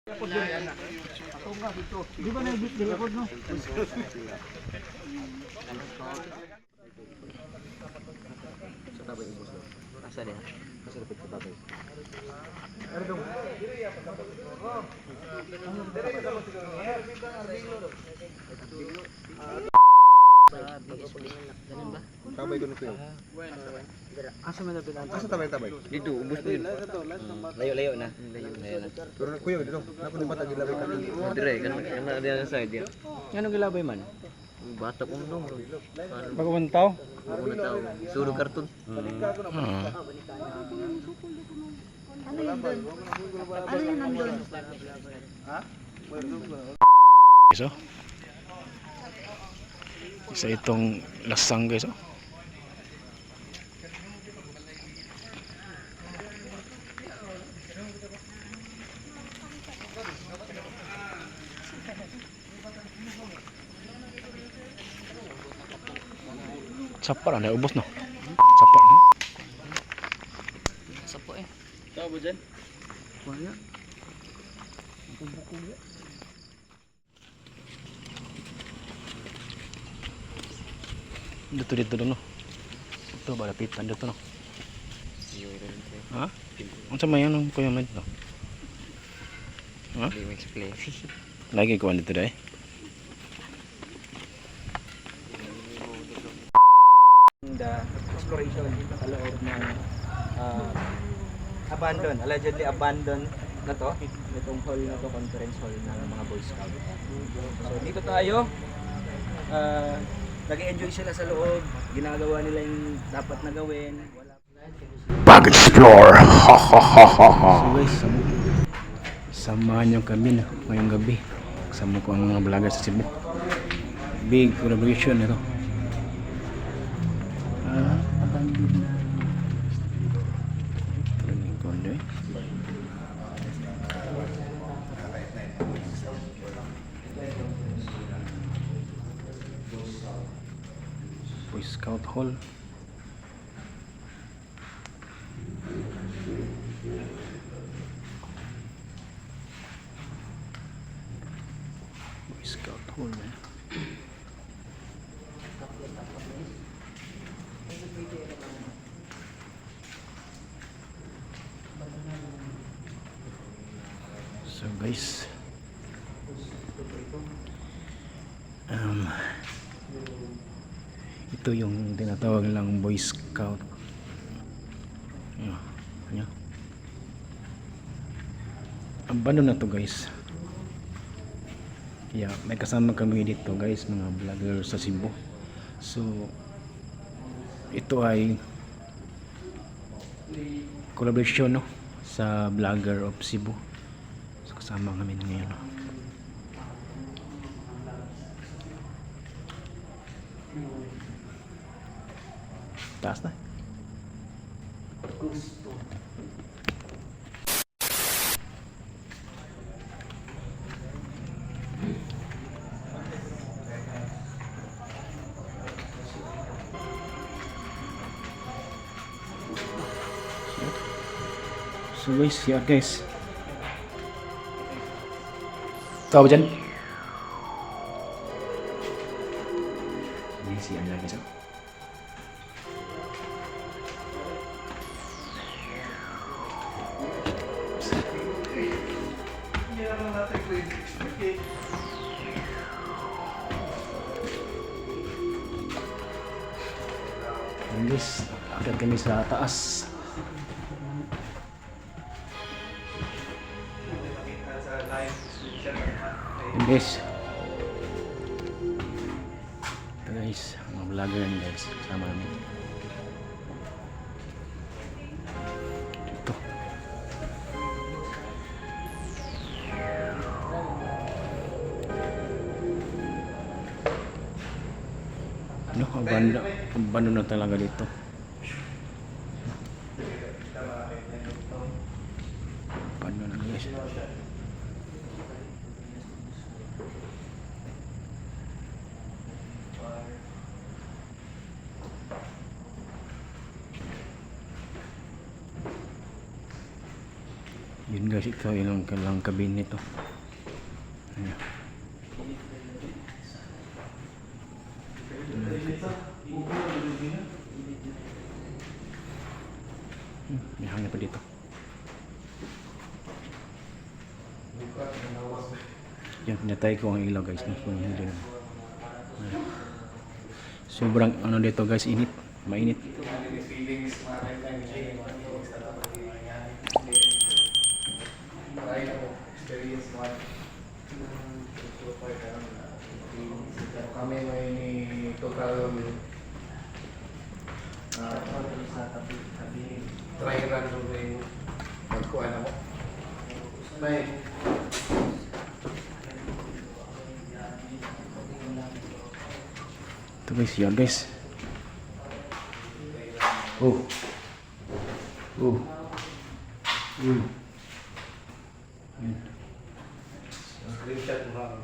Di ba na-edit din ako, no? Sa tabay ubos daw. Asa din? Kasi dapat sa tabay. Ganun ba? Tabay ko nito yun. Asa man na bilang? Asa tabay? Dito, ubos po yun. Layo-layo na. Layo na. Pero kuya, dito. Napo ni bata gilabay ka. Dire, kana diyan sa side yan. Ano gilabay man? Bata kong dong. Bagawang tao? Ako na tao. Suro karton. Ano yun doon? Ano yun nandun? So, isa itong lasang guys. Oh. Sapar na ubos no. Sapar no. Sapo eh. Tao ba dyan? Wala. Dito no. Ito balapitan dito no. Ha? Unsa man yan ang kuya med no? Ha? Limix play. Lagi ko dito dai. The exploration sa loob ng allegedly abandoned na to, itong hall na to, conference hall ng mga Boy Scout. So dito tayo, nag-enjoy sila sa loob, ginagawa nila yung dapat na gawin. Pag-explore! Ha ha ha ha ha! So guys, samahan nyo kami na ngayong gabi. Kasama ko ang mga vlogger sa Cebu. Big collaboration ito. Boy Scout Hall. Boy Scout Hall man. So guys, ito yung tinatawag lang Boy Scout. Ayan. Abandon na to guys. Yeah, may kasama kami dito guys, mga vlogger sa Cebu. So ito ay collaboration no sa vlogger of Cebu. So kasama kami ngayon no. Taas na. So guys, yeah guys. Tahu ba dyan? Ini si Anda guys. Guys, akyat kami sa taas. Guys, ito guys, mga vlogger yan guys, kasama namin. Ito. Ano, abandon na talaga dito. Abandon na guys. Yun Yan guys, ito ilang kalang cabinet to. Ayan. May hangin pa dito. Yan, pinatay ko ang ilaw guys. Kung hindi na. Ayan. Sobrang ano dito guys, init. Mainit. Kami may total try run doon magkuhan ako. May Ito guys, yan guys. Oh. Oh. Yan. screenshot mo lang.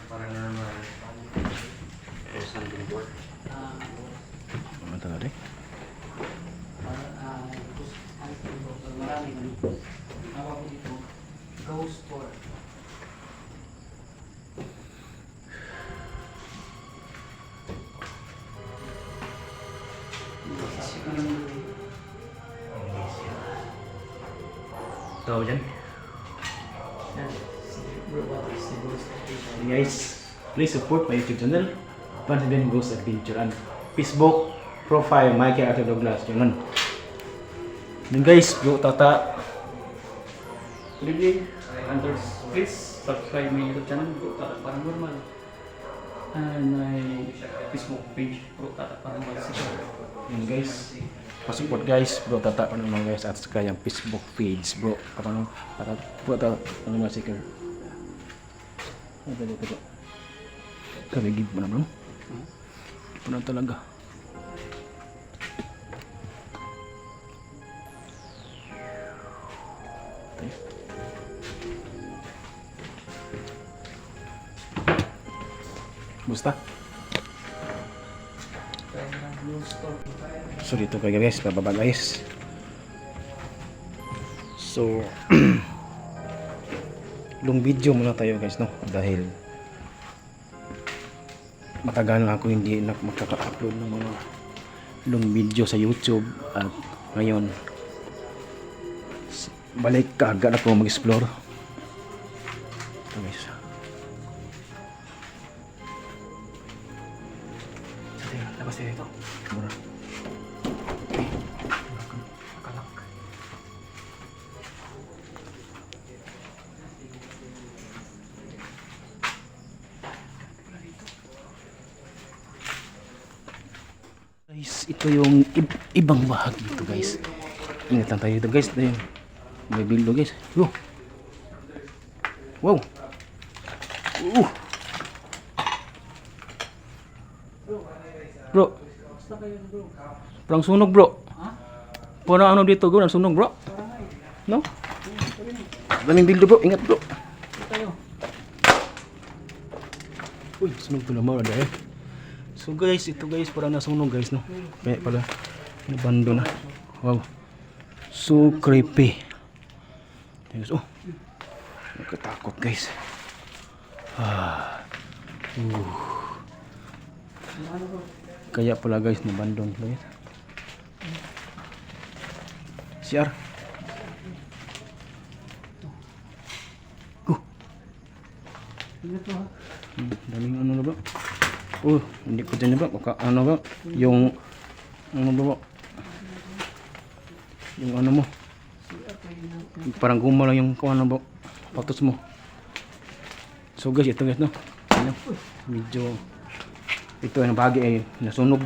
Parang normal. Sanding board. Ano talaga eh? Ghost tour. Tahu dyan? Guys, please support my YouTube channel, Pansibian Ghost Adventure, and Facebook profile Michael Arthur Douglas. Yun. Then guys, bro Tata. Good evening, hunters. Please subscribe my YouTube channel, Bro Tata Paranormal. And my Facebook page, Bro Tata Paranormal. Yun guys, pasupport guys, bro Tata naman guys, at saka yung Facebook page, bro Tata Paranormal Seeker. Ano dito? Kaligid mo na bro. Ito na talaga. Basta. So dito kayo guys, bababa guys. So long video muna tayo guys, no, dahil matagal na ako hindi makaka-upload ng mga long video sa YouTube, at ngayon balik kaagad ako mag-explore. Ito guys. Labas tayo dito. Mura. Okay. Nakalak. Guys, ito yung ibang bahagi dito guys. Ingat lang tayo dito guys. Ayun. May bildo guys. Yo. Wow. Bro. Parang sunog bro. Parang ano dito bro, sunog bro. No? Daming bildo bro, ingat bro. Uy, sunog pala mo ada eh. So guys, ito guys parang nasunog guys no. Kaya pala nabando na. Wow. So creepy. Guys, oh. Nakatakot guys. Kaya pala guys nabandon guys. CR. Daming ano na ba? Hindi ko dyan ba? Baka ano ba? Yung ano ba? Yung ano mo? Parang guma lang yung ano ba? Patos mo. So guys, ito guys no. Ano? Medyo ito ang bahagi ay nasunog.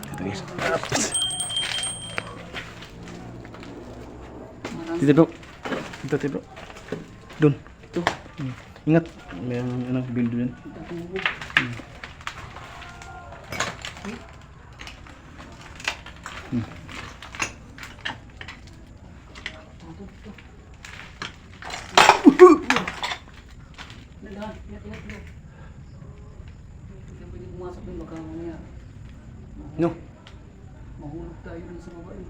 Ito guys. Dito bro. Dito bro. Doon. Ito. Ingat. May ano build din. Mahulog tayo dun sa baba eh.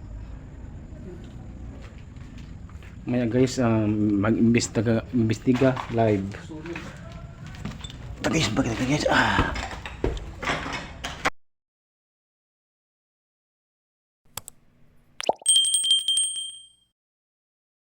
Maya guys, mag-imbestiga live. Sorry. Guys, bakit guys?